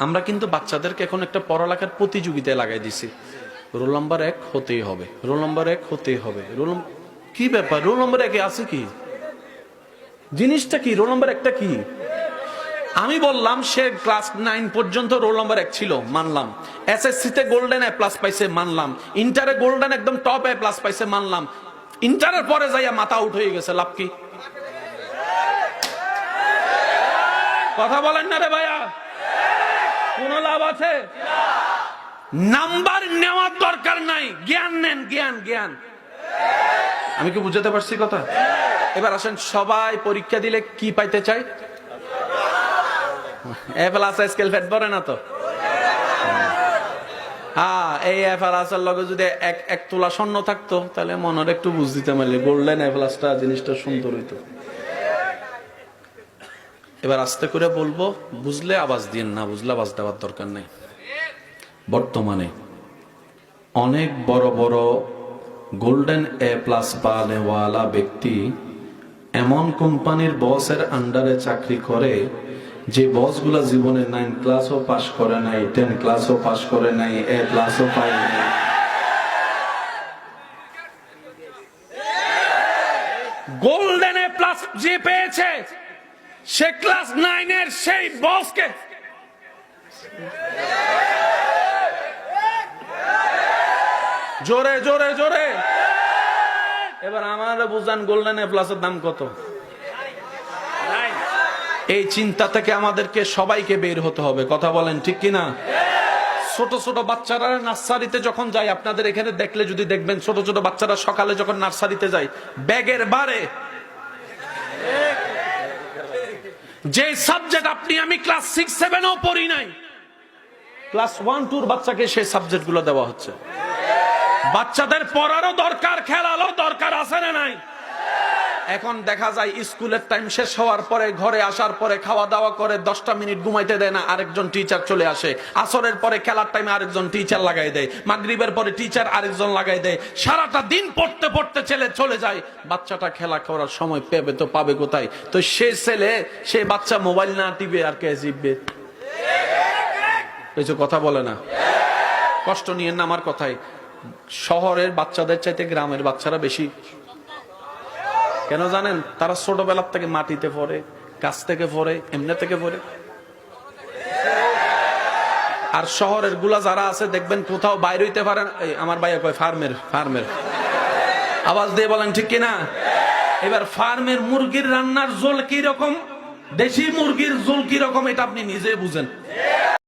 আমরা কিন্তু বাচ্চাদেরকে এখন একটা পড়ালেখার প্রতিযোগিতায় লাগাই দিছি, রোল নাম্বার 1 হতেই হবে, রোল নাম্বার 1 হতেই হবে। কি ব্যাপার, রোল নাম্বার 1 আছে কি জিনিসটা, কি রোল নাম্বার 1টা কি? আমি বললাম সে ক্লাস 9 পর্যন্ত রোল নাম্বার 1 ছিল, মানলাম। এসএসসি তে গোল্ডেন এ প্লাস পাইছে, মানলাম। ইন্টারে গোল্ডেন একদম টপ এ প্লাস পাইছে, মানলাম। ইন্টারের পরে যাইয়া মাথা আউট হয়ে গেছে, লাভ কি? কথা বলেন না রে ভাইয়া, কোন লাভ আছে? নাম্বার নেওয়ার দরকার নাই, জ্ঞান নেন, জ্ঞান জ্ঞান। আমি কি বুঝাতে পারছি কথা? এবার আসেন, সবাই পরীক্ষা দিলে কি পাইতে চাই? এ প্লাস স্কেল ফেট পড়ে না তো? হ্যাঁ, এই এ প্লাসের লগে যদি এক তোলা স্বর্ণ থাকতো তাহলে মনের একটু বুঝ দিতে পারলে গোল্ডেন এ প্লাসটা জিনিসটা সুন্দর হইতো। এবার আস্তে করে বলবো, বুঝলে আওয়াজ দিন, না বুঝলে আওয়াজ দেওয়ার দরকার নেই। বর্তমানে অনেক বড় বড় গোল্ডেন এ প্লাস পাওয়ালা ব্যক্তি এমন কোম্পানির বসের আন্ডারে চাকরি করে যে বসগুলা জীবনে 9 ক্লাসও পাস করে নাই, 10 ক্লাসও পাস করে নাই, এ প্লাসও পায় নাই। গোল্ডেন এ প্লাস যে পেয়েছে সে ক্লাস 9 এর সেই বসকে জোরে জোরে জোরে। এবার আমাদের বুঝান গোল্ডেন এ প্লাসের দাম কত? এই চিন্তা থেকে আমাদেরকে সবাইকে বের হতে হবে, কথা বলেন ঠিক কিনা? ছোট ছোট বাচ্চারা নার্সারিতে যখন যায়, আপনাদের এখানে দেখলে যদি দেখবেন, ছোট ছোট বাচ্চারা সকালে যখন নার্সারিতে যায়, ব্যাগের বারে যে সাবজেক্ট আপনি আমি ক্লাস 6-7 পড়ি নাই, ক্লাস 1-2 বাচ্চাকে সেই সাবজেক্ট গুলো দেওয়া হচ্ছে। বাচ্চাদের পড়ারও দরকার, খেলারও দরকার, আছে না নাই? এখন দেখা যায় স্কুলের টাইম শেষ হওয়ার পরে ঘরে আসার পরে খাওয়া দাওয়া করে 10টা মিনিট ঘুমাইতে দেয় না, আরেকজন টিচার চলে আসে। আসরের পরে খেলার টাইমে আরেকজন টিচার লাগাই দেয়, মাগরিবের পরে টিচার আরেকজন লাগাই দেয়। সারাটা দিন পড়তে পড়তে ছেলে চলে যায়, বাচ্চাটা খেলা করার সময় পেবে তো পাবে কোথায়? তো সে বাচ্চা মোবাইল না টিপে আর কে জিতবে? কিছু কথা বলে না, কষ্ট নিয়েন না আমার কথায়। শহরের বাচ্চাদের চাইতে গ্রামের বাচ্চারা বেশি, কেন জানেন? তারা ছোটবেলার থেকে মাটিতে পড়ে, গাছ থেকে পড়ে, এমনি থেকে পড়ে। আর শহরের গুলা যারা আছে দেখবেন কোথাও বাইরে হইতে পারেন। আমার ভাইয়া কয় ফার্মের আওয়াজ দিয়ে বলেন ঠিক কিনা? এবার ফার্মের মুরগির রান্নার ঝোল কি রকম, দেশি মুরগির ঝোল কি রকম, এটা আপনি নিজে বুঝেন।